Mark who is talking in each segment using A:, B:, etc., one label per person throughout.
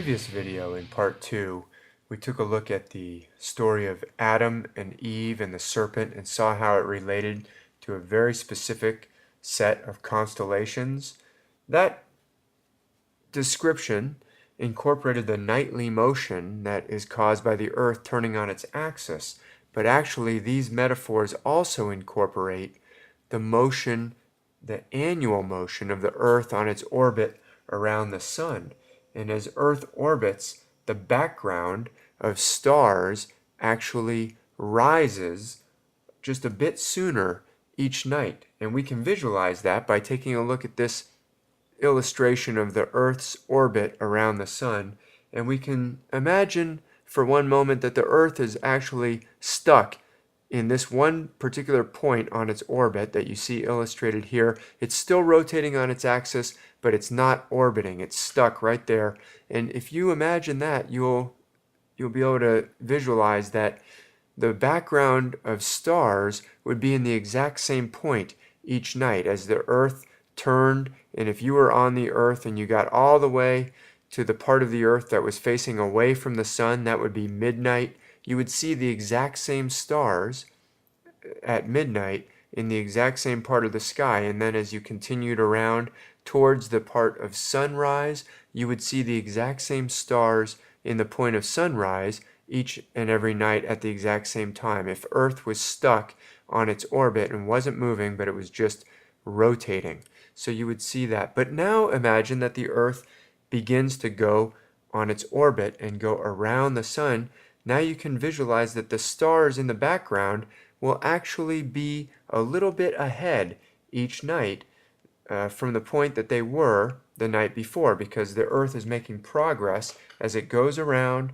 A: previous video, in part 2, we took a look at the story of Adam and Eve and the serpent and saw how it related to a very specific set of constellations. That description incorporated the nightly motion that is caused by the Earth turning on its axis, but actually these metaphors also incorporate the motion, the annual motion of the Earth on its orbit around the Sun. And as Earth orbits, the background of stars actually rises just a bit sooner each night. And we can visualize that by taking a look at this illustration of the Earth's orbit around the Sun. And we can imagine for one moment that the Earth is actually stuck in this one particular point on its orbit that you see illustrated here. It's still rotating on its axis, but it's not orbiting. It's stuck right there. And if you imagine that, you'll be able to visualize that the background of stars would be in the exact same point each night as the Earth turned. And if you were on the Earth and you got all the way to the part of the Earth that was facing away from the Sun, that would be midnight. You would see the exact same stars at midnight in the exact same part of the sky. And then as you continued around towards the part of sunrise, you would see the exact same stars in the point of sunrise each and every night at the exact same time. If Earth was stuck on its orbit and wasn't moving, but it was just rotating. So you would see that. But now imagine that the Earth begins to go on its orbit and go around the Sun. Now you can visualize that the stars in the background will actually be a little bit ahead each night from the point that they were the night before, because the Earth is making progress as it goes around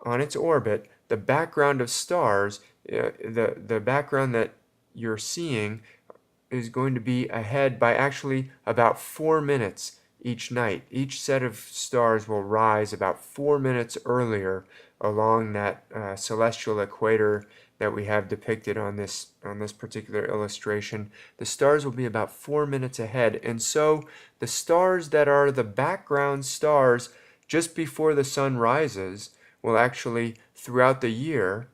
A: on its orbit. The background of stars, the background that you're seeing is going to be ahead by actually about 4 minutes each night. Each set of stars will rise about 4 minutes earlier along that celestial equator that we have depicted on this particular illustration. The stars will be about 4 minutes ahead, and so the stars that are the background stars just before the sun rises will actually throughout the year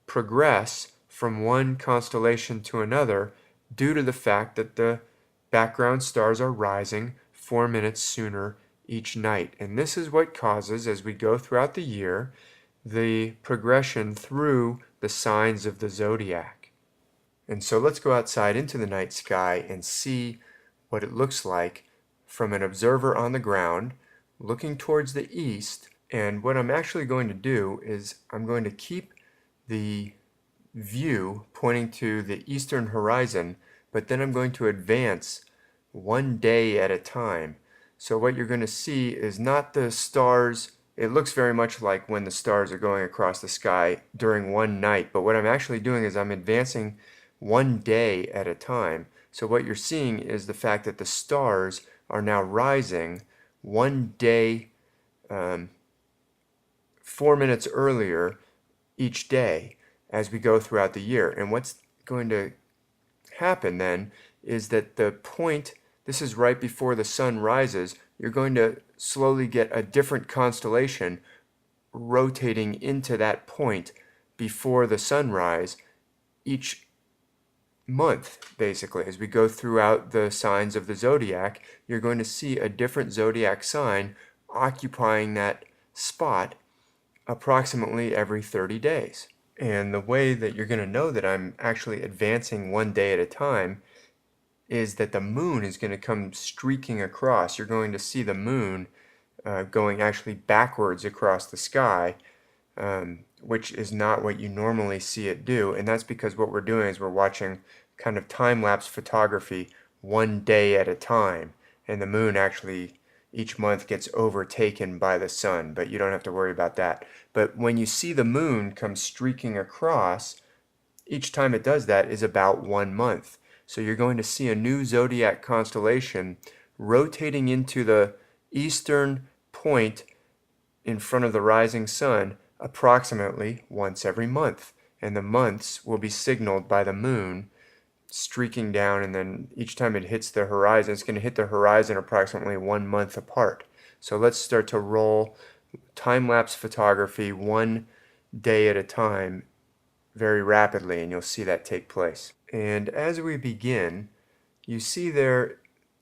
A: progress from one constellation to another due to the fact that the background stars are rising 4 minutes sooner each night. And this is what causes, as we go throughout the year, the progression through the signs of the zodiac. And so let's go outside into the night sky and see what it looks like from an observer on the ground looking towards the east. And what I'm actually going to do is I'm going to keep the view pointing to the eastern horizon, but then I'm going to advance one day at a time. So what you're going to see is not the stars. It looks very much like when the stars are going across the sky during one night, but what I'm actually doing is I'm advancing one day at a time. So what you're seeing is the fact that the stars are now rising one day, 4 minutes earlier each day as we go throughout the year. And what's going to happen then is that the point, this is right before the sun rises, you're going to slowly get a different constellation rotating into that point before the sunrise each month. Basically, as we go throughout the signs of the zodiac, you're going to see a different zodiac sign occupying that spot approximately every 30 days. And the way that you're going to know that I'm actually advancing one day at a time is that the moon is going to come streaking across. You're going to see the moon going actually backwards across the sky, which is not what you normally see it do. And that's because what we're doing is we're watching kind of time-lapse photography one day at a time. And the moon actually each month gets overtaken by the sun, but you don't have to worry about that. But when you see the moon come streaking across, each time it does that is about 1 month. So you're going to see a new zodiac constellation rotating into the eastern point in front of the rising sun approximately once every month. And the months will be signaled by the moon streaking down, and then each time it hits the horizon, it's going to hit the horizon approximately 1 month apart. So let's start to roll time-lapse photography 1 day at a time very rapidly, and you'll see that take place. And as we begin, you see there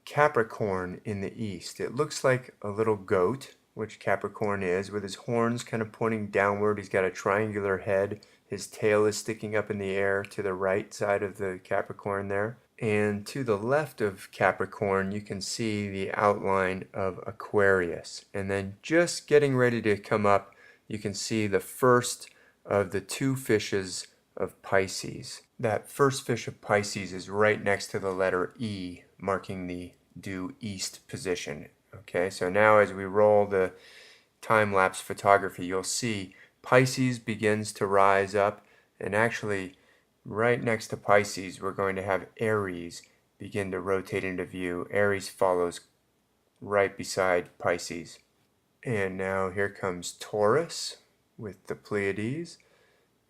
A: Capricorn in the east. It looks like a little goat, which Capricorn is, with his horns kind of pointing downward. He's got a triangular head. His tail is sticking up in the air to the right side of the Capricorn there. And to the left of Capricorn, you can see the outline of Aquarius. And then just getting ready to come up, you can see the first of the two fishes of Pisces. That first fish of Pisces is right next to the letter E, marking the due east position. Okay, so now as we roll the time-lapse photography, you'll see Pisces begins to rise up, and actually right next to Pisces we're going to have Aries begin to rotate into view. Aries follows right beside Pisces. And now here comes Taurus with the Pleiades.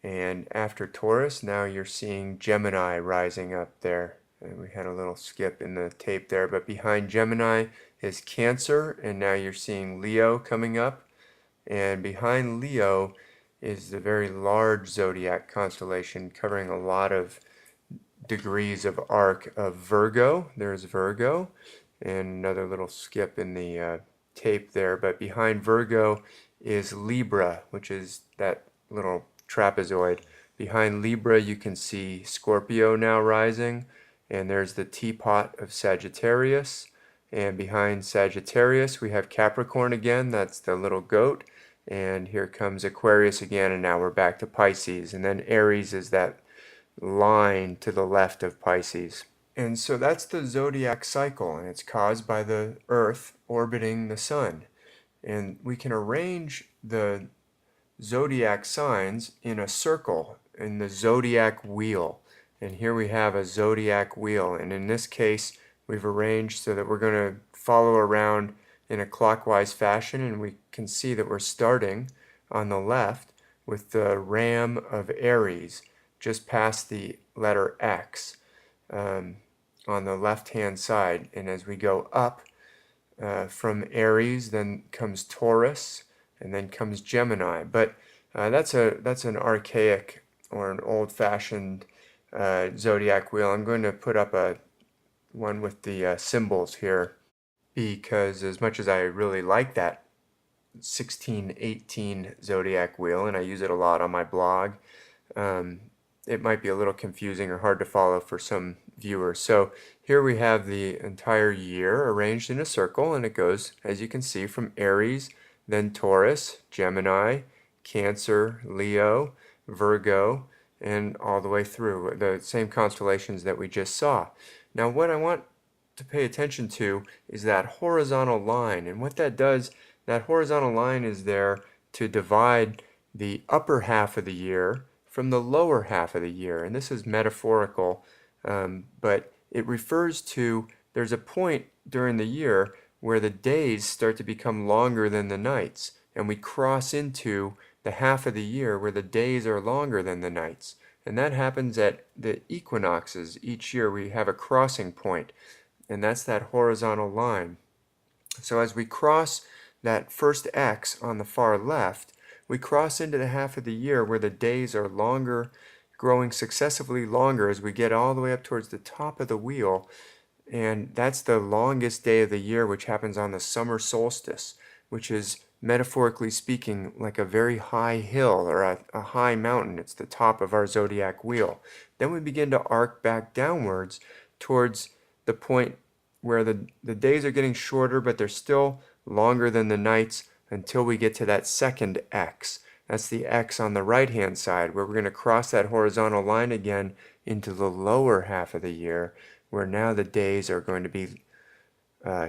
A: And after Taurus, now you're seeing Gemini rising up there. And we had a little skip in the tape there, but behind Gemini is Cancer, and now you're seeing Leo coming up. And behind Leo is the very large zodiac constellation covering a lot of degrees of arc of Virgo. There's Virgo, and another little skip in the tape there. But behind Virgo is Libra, which is that little trapezoid. Behind Libra you can see Scorpio now rising, and there's the teapot of Sagittarius. And behind Sagittarius we have Capricorn again, that's the little goat. And here comes Aquarius again, and now we're back to Pisces. And then Aries is that line to the left of Pisces. And so that's the zodiac cycle, and it's caused by the Earth orbiting the Sun. And we can arrange the zodiac signs in a circle in the zodiac wheel. And here we have a zodiac wheel, and in this case we've arranged so that we're going to follow around in a clockwise fashion, and we can see that we're starting on the left with the ram of Aries just past the letter X on the left hand side. And as we go up from Aries, then comes Taurus, and then comes Gemini. But that's an archaic or an old-fashioned zodiac wheel. I'm going to put up one with the symbols here, because as much as I really like that 1618 zodiac wheel, and I use it a lot on my blog, it might be a little confusing or hard to follow for some viewers. So here we have the entire year arranged in a circle, and it goes, as you can see, from Aries, then Taurus, Gemini, Cancer, Leo, Virgo, and all the way through, the same constellations that we just saw. Now what I want to pay attention to is that horizontal line, and what that does, that horizontal line is there to divide the upper half of the year from the lower half of the year. And this is metaphorical, but it refers to, there's a point during the year where the days start to become longer than the nights, and we cross into the half of the year where the days are longer than the nights. And that happens at the equinoxes. Each year we have a crossing point, and that's that horizontal line. So as we cross that first X on the far left, we cross into the half of the year where the days are longer, growing successively longer as we get all the way up towards the top of the wheel. And that's the longest day of the year, which happens on the summer solstice, which is, metaphorically speaking, like a very high hill or a high mountain. It's the top of our zodiac wheel. Then we begin to arc back downwards towards the point where the days are getting shorter, but they're still longer than the nights, until we get to that second X. That's the X on the right hand side, where we're going to cross that horizontal line again into the lower half of the year, where now the days are going to be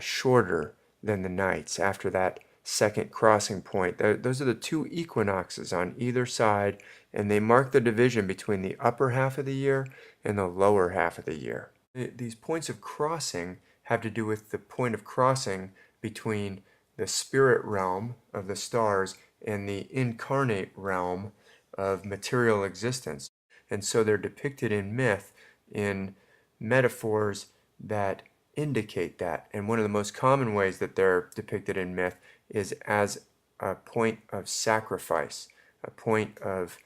A: shorter than the nights after that second crossing point. Those are the two equinoxes on either side, and they mark the division between the upper half of the year and the lower half of the year. These points of crossing have to do with the point of crossing between the spirit realm of the stars and the incarnate realm of material existence. And so they're depicted in myth in metaphors that indicate that. And one of the most common ways that they're depicted in myth is as a point of sacrifice, a point of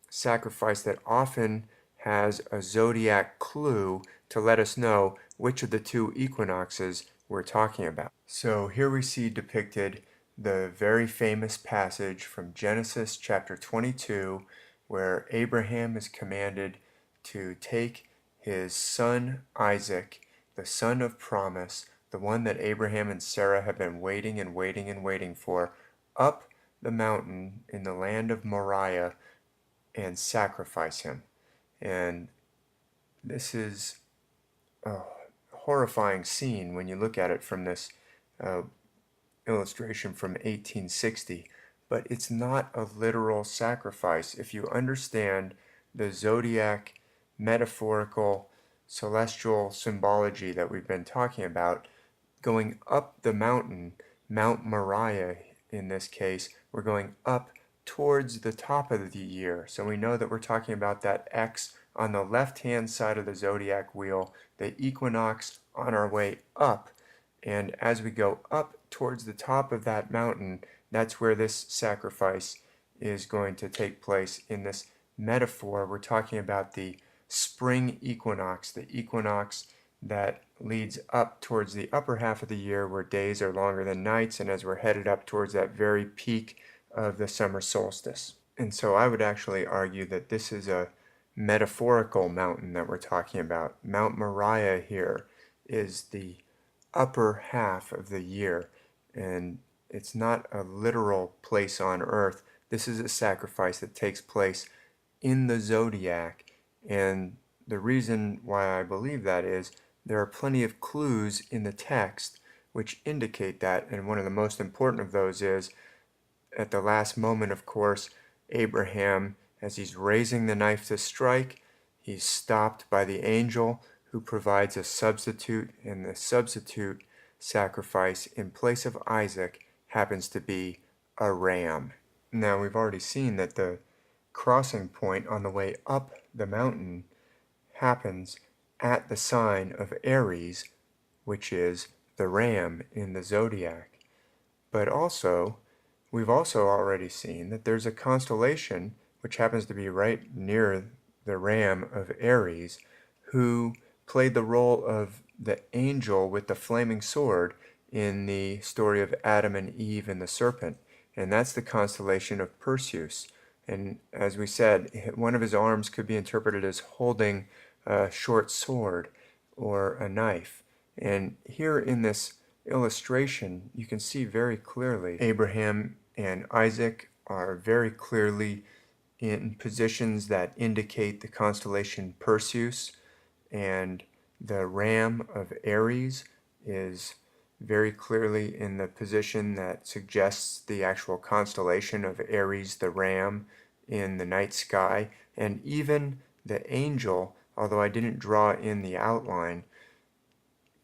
A: sacrifice that often has a zodiac clue to let us know which of the two equinoxes we're talking about. So here we see depicted the very famous passage from Genesis chapter 22, where Abraham is commanded to take his son Isaac, the son of promise, the one that Abraham and Sarah have been waiting and waiting and waiting for, up the mountain in the land of Moriah and sacrifice him. And this is a horrifying scene when you look at it from this illustration from 1860, but it's not a literal sacrifice. If you understand the zodiac metaphorical celestial symbology that we've been talking about, going up the mountain, Mount Moriah in this case, we're going up towards the top of the year. So we know that we're talking about that X on the left-hand side of the zodiac wheel, the equinox on our way up. And as we go up towards the top of that mountain, that's where this sacrifice is going to take place. In this metaphor, we're talking about the spring equinox, the equinox that leads up towards the upper half of the year where days are longer than nights, and as we're headed up towards that very peak of the summer solstice. And so I would actually argue that this is a metaphorical mountain that we're talking about. Mount Moriah here is the upper half of the year, and it's not a literal place on earth. This is a sacrifice that takes place in the zodiac, and the reason why I believe that is there are plenty of clues in the text which indicate that, and one of the most important of those is at the last moment, of course, Abraham, as he's raising the knife to strike, he's stopped by the angel who provides a substitute, and the substitute sacrifice in place of Isaac happens to be a ram. Now, we've already seen that the crossing point on the way up the mountain happens at the sign of Aries, which is the ram in the zodiac. But also, we've also already seen that there's a constellation which happens to be right near the ram of Aries, who played the role of the angel with the flaming sword in the story of Adam and Eve and the serpent, and that's the constellation of Perseus. And as we said, one of his arms could be interpreted as holding a short sword or a knife. And here in this illustration, you can see very clearly Abraham and Isaac are very clearly in positions that indicate the constellation Perseus, and the ram of Aries is very clearly in the position that suggests the actual constellation of Aries, the ram, in the night sky. And even the angel, although I didn't draw in the outline,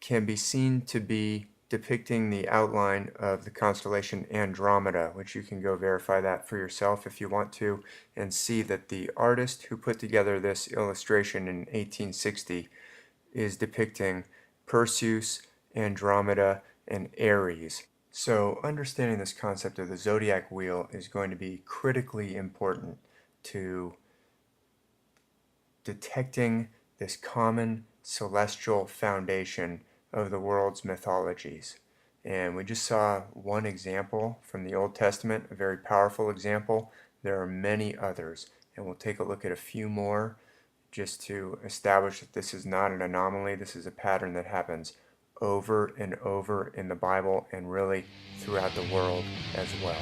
A: can be seen to be depicting the outline of the constellation Andromeda, which you can go verify that for yourself if you want to, and see that the artist who put together this illustration in 1860 is depicting Perseus, Andromeda, and Aries. So understanding this concept of the zodiac wheel is going to be critically important to detecting this common celestial foundation of the world's mythologies. And we just saw one example from the Old Testament, a very powerful example. There are many others, and we'll take a look at a few more just to establish that this is not an anomaly. This is a pattern that happens over and over in the Bible and really throughout the world as well.